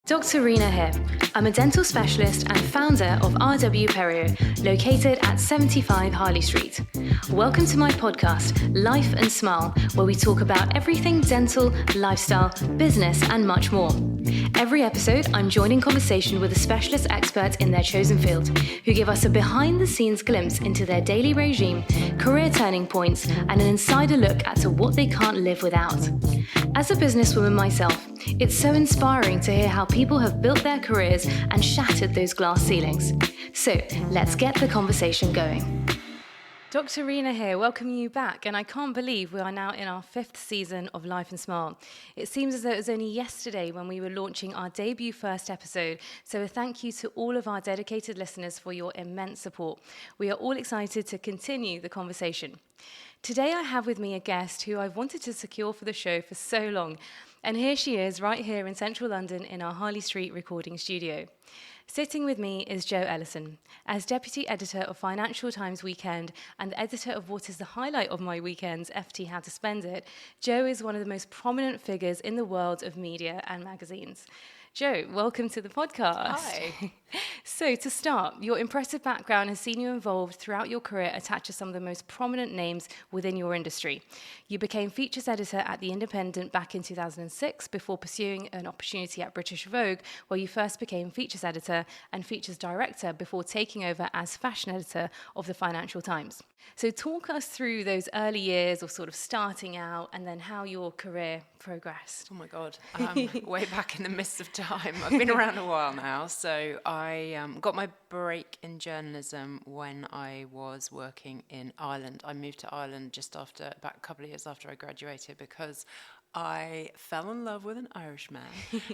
Dr. Reena here. I'm a dental specialist and founder of RW Perio, located at 75 Harley Street. Welcome to my podcast, Life and Smile, where we talk about everything dental, lifestyle, business, and much more. Every episode, I'm joined in conversation with a specialist expert in their chosen field, who give us a behind-the-scenes glimpse into their daily regime, career turning points, and an insider look at what they can't live without. As a businesswoman myself, it's so inspiring to hear how people have built their careers and shattered those glass ceilings. So let's get the conversation going. Dr. Reena here, welcoming you back, and I can't believe we are now in our 5th season of Life and Smile. It seems as though it was only yesterday when we were launching our debut first episode, so a thank you to all of our dedicated listeners for your immense support. We are all excited to continue the conversation. Today I have with me a guest who I've wanted to secure for the show for so long, and here she is right here in central London in our Harley Street recording studio. Sitting with me is Jo Ellison. As Deputy Editor of Financial Times Weekend and Editor of what is the highlight of my weekends, Ep2 How to Spend It, Jo is one of the most prominent figures in the world of media and magazines. Jo, welcome to the podcast. Hi. So to start, your impressive background has seen you involved throughout your career attached to some of the most prominent names within your industry. You became features editor at The Independent back in 2006 before pursuing an opportunity at British Vogue, where you first became features editor and features director before taking over as fashion editor of the Financial Times. So talk us through those early years of sort of starting out and then how your career progressed. Oh my God, way back in the midst of time. I've been around a while now, so I got my break in journalism when I was working in Ireland. I moved to Ireland just after, about a couple of years after I graduated, because I fell in love with an Irishman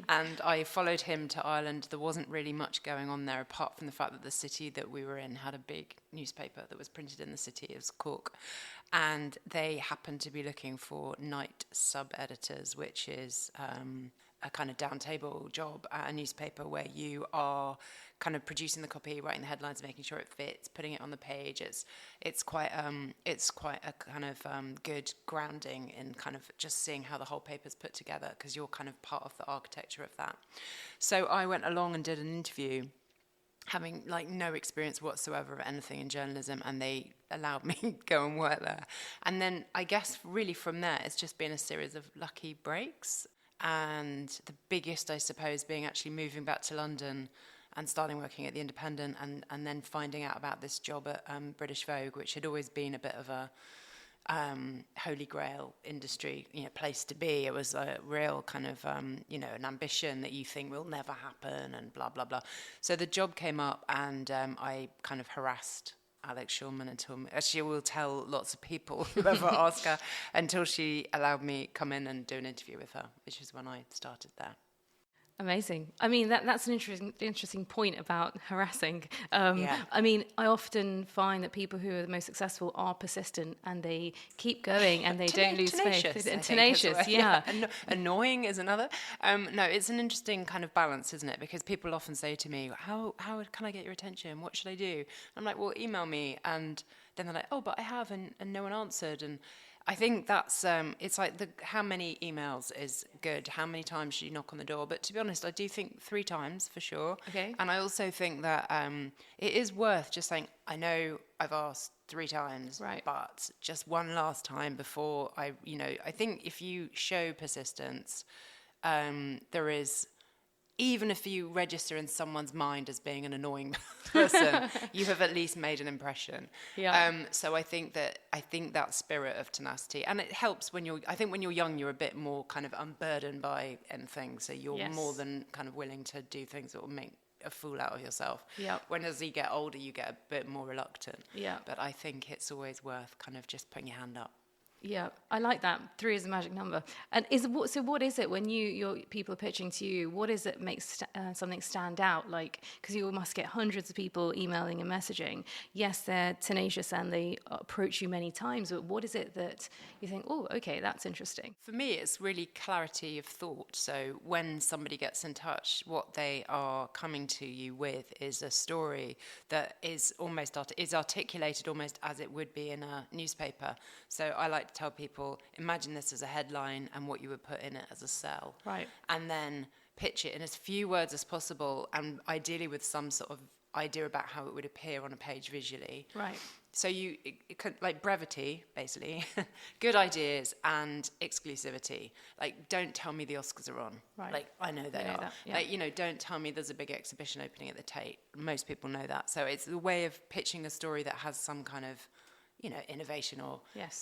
and I followed him to Ireland. There wasn't really much going on there apart from the fact that the city that we were in had a big newspaper that was printed in the city. It was Cork. And they happened to be looking for night sub-editors, which is a kind of down-table job at a newspaper where you are kind of producing the copy, writing the headlines, making sure it fits, putting it on the page. It's quite a kind of good grounding in kind of just seeing how the whole paper's put together, because you're kind of part of the architecture of that. So I went along and did an interview, having like no experience whatsoever of anything in journalism, and they allowed me to go and work there. And then I guess really from there it's just been a series of lucky breaks, and the biggest, I suppose, being actually moving back to London and starting working at The Independent, and then finding out about this job at British Vogue, which had always been a bit of a holy grail industry, place to be. It was a real kind of, an ambition that you think will never happen and blah, blah, blah. So the job came up, and I kind of harassed Alex Shulman until she will tell lots of people who ever ask her, until she allowed me come in and do an interview with her, which is when I started there. Amazing. I mean, that's an interesting point about harassing. Yeah. I mean, I often find that people who are the most successful are persistent and they keep going and they don't lose faith. And tenacious, well. Yeah. Annoying is another. No, it's an interesting kind of balance, isn't it? Because people often say to me, how can I get your attention? What should I do? I'm like, well, email me. And then they're like, oh, but I have, and no one answered. And I think that's, it's like how many emails is good? How many times should you knock on the door? But to be honest, I do think 3 times for sure. Okay. And I also think that it is worth just saying, I know I've asked 3 times, right, but just one last time before I think if you show persistence, there is, even if you register in someone's mind as being an annoying person, you have at least made an impression. Yeah. So I think that spirit of tenacity, and it helps when you're young, you're a bit more kind of unburdened by anything, so you're more than kind of willing to do things that will make a fool out of yourself. Yeah. When as you get older, you get a bit more reluctant. Yeah. But I think it's always worth kind of just putting your hand up. Yeah, I like that. 3 is a magic number. And what is it when your people are pitching to you? What is it makes something stand out? Like, because you must get hundreds of people emailing and messaging. Yes, they're tenacious and they approach you many times. But what is it that you think, oh, okay, that's interesting? For me, it's really clarity of thought. So when somebody gets in touch, what they are coming to you with is a story that is almost is articulated almost as it would be in a newspaper. So I like to tell people, imagine this as a headline and what you would put in it as a cell. Right. And then pitch it in as few words as possible, and ideally with some sort of idea about how it would appear on a page visually. Right. So it could, like, brevity, basically, good ideas and exclusivity. Like, don't tell me the Oscars are on. Right. Like, I know they are. That, yeah. Like, don't tell me there's a big exhibition opening at the Tate. Most people know that. So it's the way of pitching a story that has some kind of, innovation or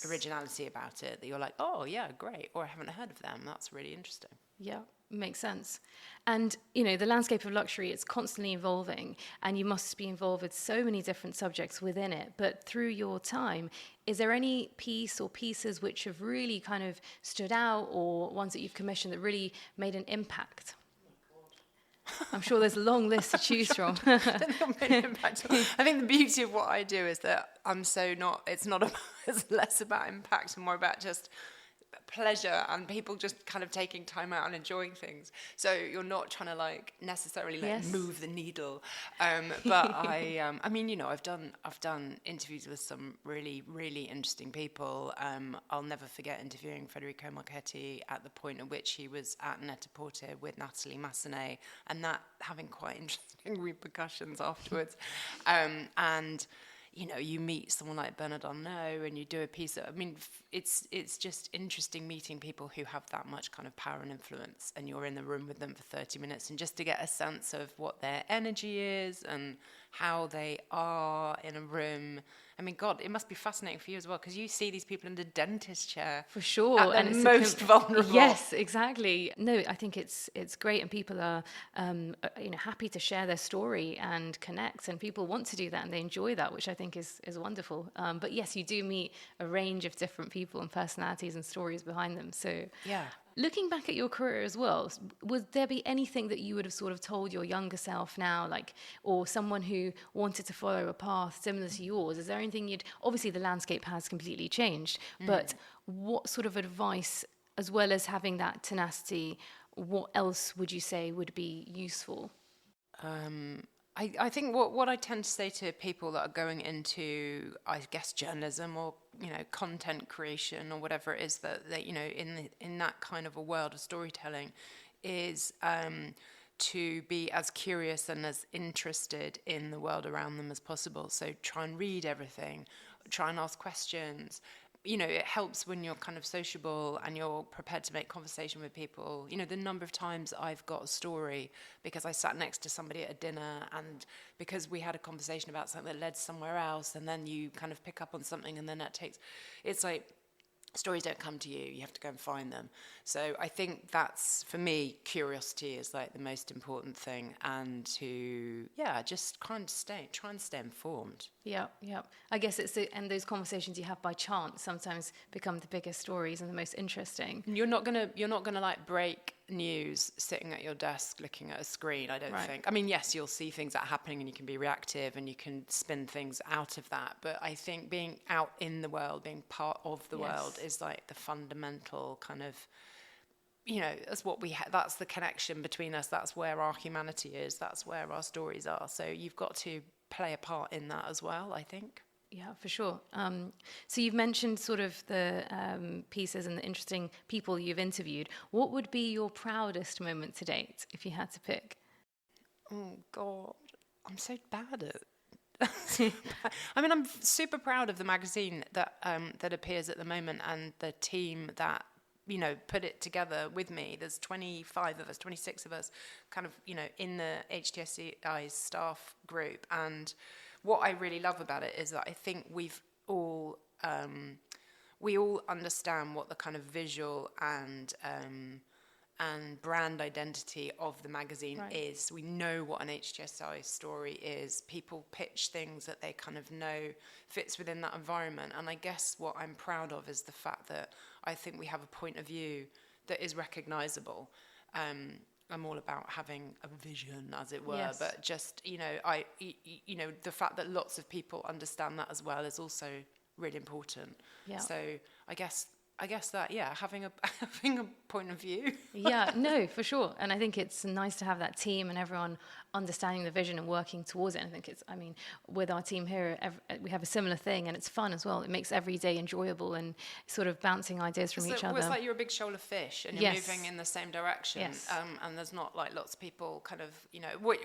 originality about it, that you're like, oh, yeah, great. Or I haven't heard of them. That's really interesting. Yeah, makes sense. And, the landscape of luxury, it's constantly evolving, and you must be involved with so many different subjects within it. But through your time, is there any piece or pieces which have really kind of stood out, or ones that you've commissioned that really made an impact? I'm sure there's a long list to choose from. I think the beauty of what I do is that it's less about impact and more about just pleasure and people just kind of taking time out and enjoying things. So you're not trying to necessarily move the needle. But I've done interviews with some really, really interesting people. I'll never forget interviewing Federico Marchetti at the point at which he was at Net-a-Porter with Natalie Massenet, and that having quite interesting repercussions afterwards. And you meet someone like Bernard Arnault and you do a piece of, it's just interesting meeting people who have that much kind of power and influence, and you're in the room with them for 30 minutes, and just to get a sense of what their energy is and how they are in a room. God, it must be fascinating for you as well, because you see these people in the dentist chair. For sure. And it's most vulnerable. Yes, exactly. No, I think it's great, and people are happy to share their story and connect, and people want to do that and they enjoy that, which I think is wonderful. But yes, you do meet a range of different people and personalities and stories behind them. So yeah. Looking back at your career as well, would there be anything that you would have sort of told your younger self now, or someone who wanted to follow a path similar to yours? Is there anything obviously the landscape has completely changed, but what sort of advice, as well as having that tenacity, what else would you say would be useful? I think what I tend to say to people that are going into, I guess, journalism or content creation or whatever it is that in that kind of a world of storytelling, is to be as curious and as interested in the world around them as possible. So try and read everything, try and ask questions. It helps when you're kind of sociable and you're prepared to make conversation with people. The number of times I've got a story because I sat next to somebody at a dinner, and because we had a conversation about something that led somewhere else, and then you kind of pick up on something, and then it's like stories don't come to you, you have to go and find them. So I think that's, for me, curiosity is the most important thing, and to just kind of try and stay informed. Yeah. I guess and those conversations you have by chance sometimes become the biggest stories and the most interesting. You're not gonna break news sitting at your desk looking at a screen, I don't think. Yes, you'll see things that are happening and you can be reactive and you can spin things out of that, but I think being out in the world, being part of the world, is the fundamental kind of, that's what that's the connection between us, that's where our humanity is, that's where our stories are. So you've got to play a part in that as well, I think. Yeah, for sure. So you've mentioned sort of the pieces and the interesting people you've interviewed. What would be your proudest moment to date, if you had to pick? Oh, God, I'm so bad at it. I'm super proud of the magazine that appears at the moment, and the team that put it together with me. There's 25 of us, 26 of us, kind of in the HTSCI's staff group, and what I really love about it is that I think we all understand what the kind of visual and brand identity of the magazine is. We know what an HTSI story is. People pitch things that they kind of know fits within that environment. And I guess what I'm proud of is the fact that I think we have a point of view that is recognizable. I'm all about having a vision, as it were, but just, the fact that lots of people understand that as well is also really important. Yeah. So I guess I guess that, having a having a point of view. Yeah, no, for sure. And I think it's nice to have that team and everyone understanding the vision and working towards it. And I think I mean, with our team here, we have a similar thing, and it's fun as well. It makes every day enjoyable and sort of bouncing ideas from each other. It's like you're a big shoal of fish and you're moving in the same direction. Yes. And there's not like lots of people kind of,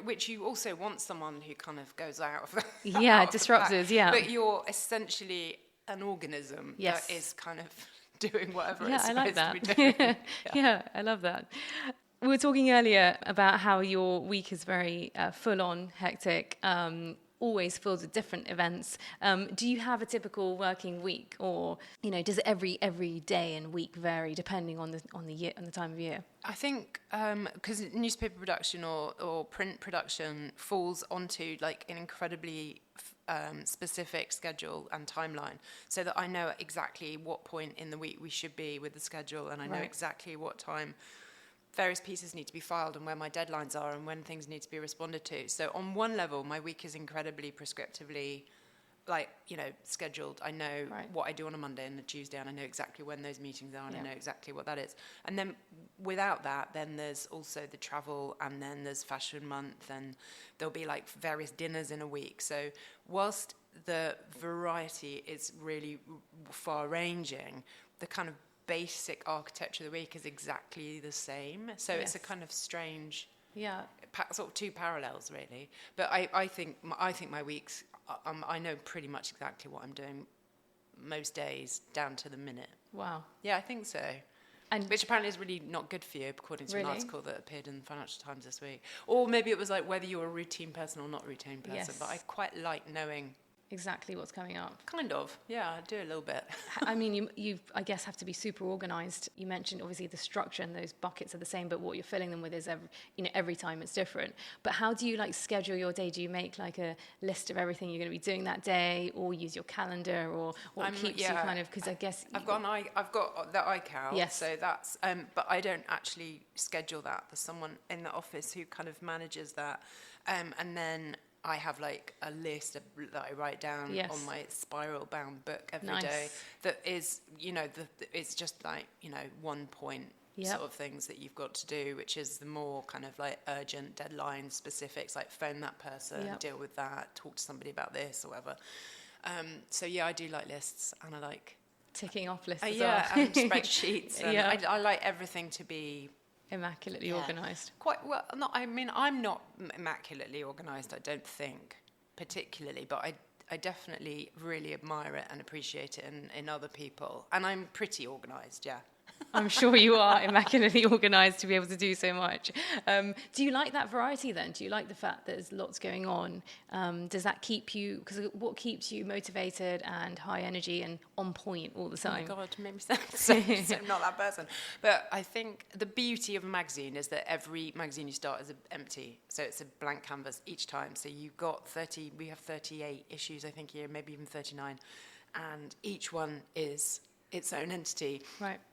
which you also want someone who kind of goes out of the disruptors, But you're essentially an organism that is kind of doing whatever it's supposed to be doing. Yeah, I love that. We were talking earlier about how your week is very full-on, hectic, always filled with different events. Do you have a typical working week, or does it every day and week vary depending on the year and the time of year? I think because newspaper production or print production falls onto like an incredibly specific schedule and timeline, so that I know exactly what point in the week we should be with the schedule, and I know exactly what time various pieces need to be filed and where my deadlines are and when things need to be responded to. So on one level, my week is incredibly prescriptively scheduled. I know what I do on a Monday and a Tuesday, and I know exactly when those meetings are, and I know exactly what that is. And then without that, then there's also the travel, and then there's Fashion Month, and there'll be like various dinners in a week. So whilst the variety is really far-ranging, the kind of basic architecture of the week is exactly the same. So it's a kind of strange, sort of two parallels, really. But I think my weeks, I know pretty much exactly what I'm doing most days, down to the minute. Wow. Yeah, I think so. And which apparently is really not good for you, according to an article that appeared in the Financial Times this week. Or maybe it was like whether you're a routine person or not a routine person. Yes. But I quite like knowing exactly what's coming up. Kind of, yeah, I do a little bit. I mean, you I guess have to be super organised. You mentioned obviously the structure and those buckets are the same, but what you're filling them with is every time it's different. But how do you schedule your day? Do you make like a list of everything you're going to be doing that day, or use your calendar, or what keeps you kind of? Because I guess I've got the iCal. Yes. So that's but I don't actually schedule that. There's someone in the office who kind of manages that, and then I have like a list that I write down on my spiral bound book every day. That is, it's just like, 1 point sort of things that you've got to do, which is the more kind of like urgent deadline specifics, like phone that person, deal with that, talk to somebody about this or whatever. So I do like lists, and I like ticking off lists as well. And spreadsheets. And I like everything to be immaculately organised. Quite well. I'm not immaculately organised, I don't think, particularly, but I definitely really admire it and appreciate it in other people. And I'm pretty organised, yeah. I'm sure you are immaculately organised to be able to do so much. Do you like that variety then? Do you like the fact that there's lots going on? Does that keep you, because what keeps you motivated and high energy and on point all the time? Oh my God, it made me sound so not that person. But I think the beauty of a magazine is that every magazine you start is empty. So it's a blank canvas each time. So you've got we have 38 issues, I think, here, maybe even 39. And each one is its own entity,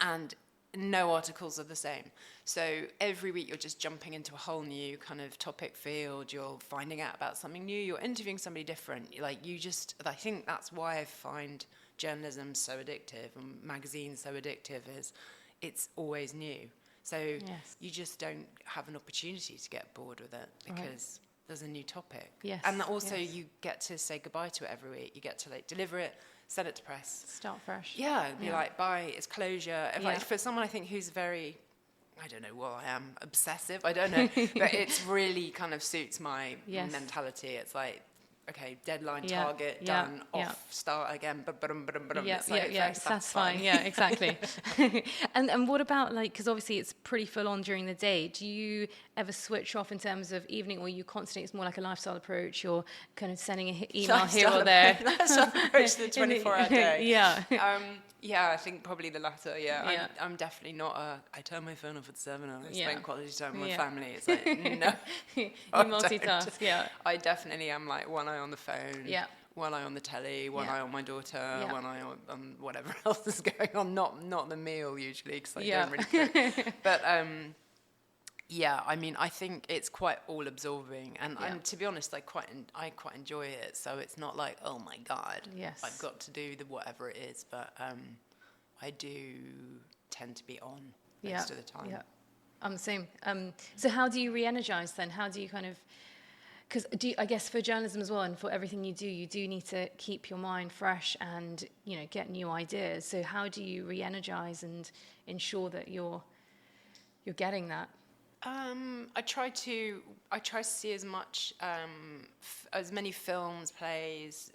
and no articles are the same. So every week you're just jumping into a whole new kind of topic field. You're finding out about something new. You're interviewing somebody different. I think that's why I find journalism so addictive and magazines so addictive, is it's always new. So you just don't have an opportunity to get bored with it, because there's a new topic. Yes. And also you get to say goodbye to it every week. You get to deliver it, send it to press. Start fresh. Yeah, be like, bye, it's closure. For someone I think who's very, I don't know what I am, obsessive, I don't know, but it's really kind of suits my mentality. It's like, okay, deadline, target, done, off, start again, satisfying, exactly. And what about, because obviously it's pretty full on during the day, do you ever switch off in terms of evening, or you constantly, it's more like a lifestyle approach, you're kind of sending an email here or there? Lifestyle approach to the 24-hour day. Yeah, I think probably the latter, I'm definitely not I turn my phone off at 7 and I spend quality time with my family. It's like, no. You multitask, I definitely am like one eye on the phone, one eye on the telly, one eye on my daughter, one eye on whatever else is going on. Not the meal usually, because I don't really cook. But I think it's quite all-absorbing, and to be honest, I quite enjoy it. So it's not like, oh my God, I've got to do the whatever it is. But I do tend to be on most of the time. Yeah, I'm the same. So how do you re-energize then? How do you kind of, because I guess for journalism as well, and for everything you do need to keep your mind fresh and, you know, get new ideas. So how do you re-energize and ensure that you're getting that? I try to see as much, as many films, plays,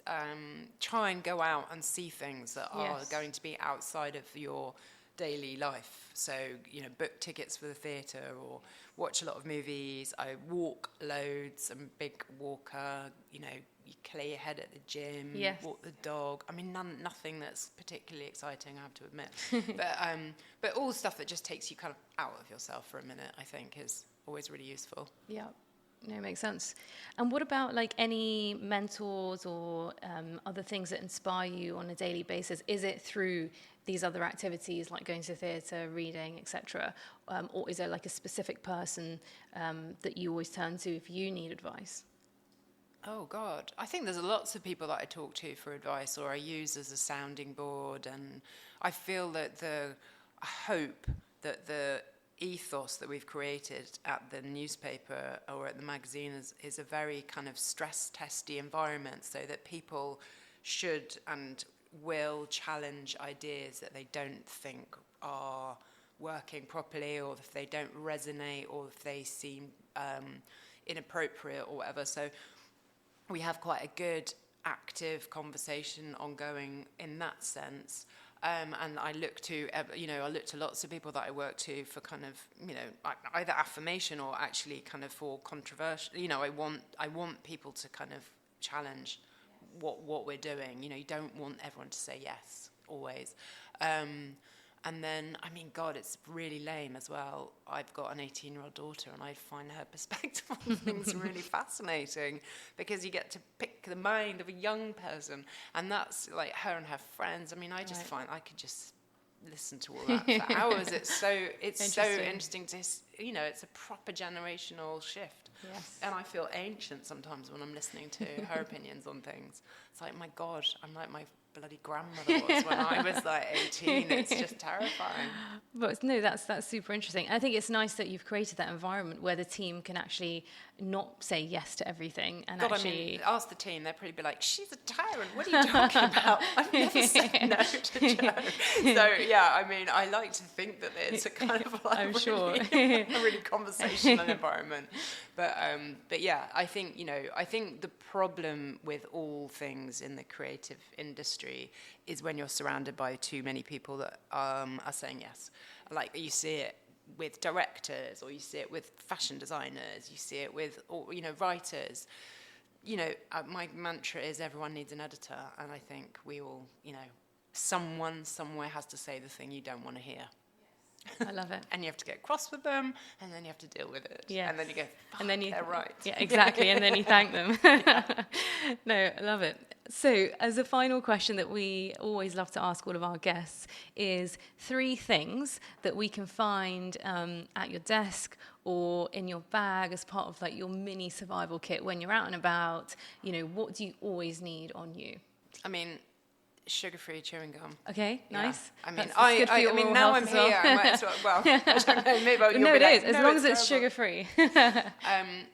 try and go out and see things that are going to be outside of your daily life. So, you know, book tickets for the theatre or watch a lot of movies. I walk loads. I'm a big walker. You know, you clear your head at the gym, walk the dog. I mean, nothing that's particularly exciting, I have to admit. But all stuff that just takes you kind of out of yourself for a minute, I think, is always really useful. Yeah. No, it makes sense. And what about like any mentors or other things that inspire you on a daily basis? Is it through these other activities like going to theatre, reading, etc., or is there like a specific person that you always turn to if you need advice? Oh God, I think there's lots of people that I talk to for advice or I use as a sounding board, and I feel that I hope that the ethos that we've created at the newspaper or at the magazine is a very kind of stress testy environment, so that people should and will challenge ideas that they don't think are working properly, or if they don't resonate, or if they seem inappropriate or whatever. So we have quite a good active conversation ongoing in that sense. And I look to lots of people that I work to for kind of, you know, either affirmation or actually kind of for controversial. You know, I want people to kind of challenge what we're doing. You know, you don't want everyone to say yes always. And then, I mean, God, it's really lame as well. I've got an 18-year-old daughter, and I find her perspective on things really fascinating, because you get to pick the mind of a young person, and that's like her and her friends. I mean, I just find I could just listen to all that for hours. It's so interesting to, you know, it's a proper generational shift. Yes. And I feel ancient sometimes when I'm listening to her opinions on things. It's like, my God, I'm like my bloody grandmother was when I was like 18. It's just terrifying. But no, that's super interesting. I think it's nice that you've created that environment where the team can actually not say yes to everything and God, actually... I mean, ask the team, they'll probably be like, she's a tyrant, what are you talking about? I've never said no to Jo. So, yeah, I mean, I like to think that it's a kind of like I'm sure. a really conversational environment. But yeah, I think the problem with all things in the creative industry is when you're surrounded by too many people that are saying yes. Like, you see it with directors, or you see it with fashion designers, you see it with, you know, writers. You know, my mantra is everyone needs an editor, and I think we all, you know, someone somewhere has to say the thing you don't want to hear. I love it. And you have to get cross with them, and then you have to deal with it. Yes. And then you go, and then they're right. Yeah, exactly. And then you thank them. No, I love it. So, as a final question that we always love to ask all of our guests is 3 things that we can find at your desk or in your bag as part of like your mini survival kit when you're out and about. You know, what do you always need on you? I mean, sugar-free chewing gum. Okay, nice. Yeah. I mean, now I'm here, I might as well. Well, I don't know, maybe you'll no, be it like, is, as long as it's sugar-free.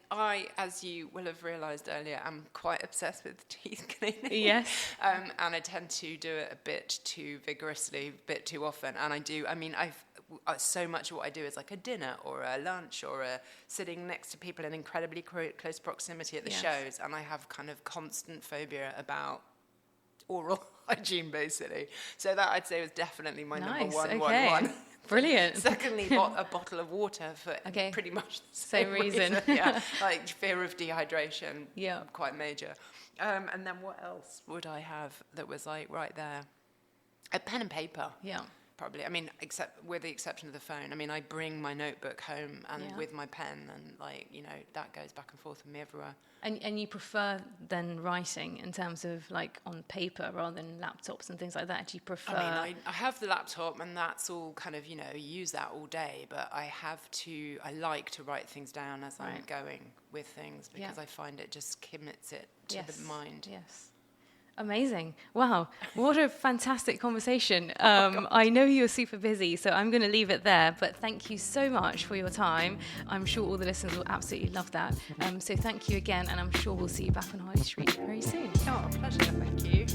I, as you will have realised earlier, am quite obsessed with teeth cleaning. Yes. And I tend to do it a bit too vigorously, a bit too often. And so much of what I do is like a dinner or a lunch or a sitting next to people in incredibly close proximity at the shows. And I have kind of constant phobia about oral hygiene, basically. So that, I'd say, was definitely my number one. Brilliant. Secondly, a bottle of water for pretty much the same reason. Yeah, like fear of dehydration. Yeah, quite major. And then what else would I have that was like right there? A pen and paper. Yeah. Probably. I mean, except with the exception of the phone. I mean, I bring my notebook home and with my pen, and like, you know, that goes back and forth with me everywhere. And you prefer then writing in terms of like on paper rather than laptops and things like that? Do you prefer? I mean, I have the laptop, and that's all kind of, you know, use that all day. But I like to write things down as I'm going with things, because I find it just commits it to the mind. Yes. Amazing. Wow. What a fantastic conversation. I know you're super busy, so I'm going to leave it there. But thank you so much for your time. I'm sure all the listeners will absolutely love that. So thank you again, and I'm sure we'll see you back on High Street very soon. Oh, pleasure. Thank you.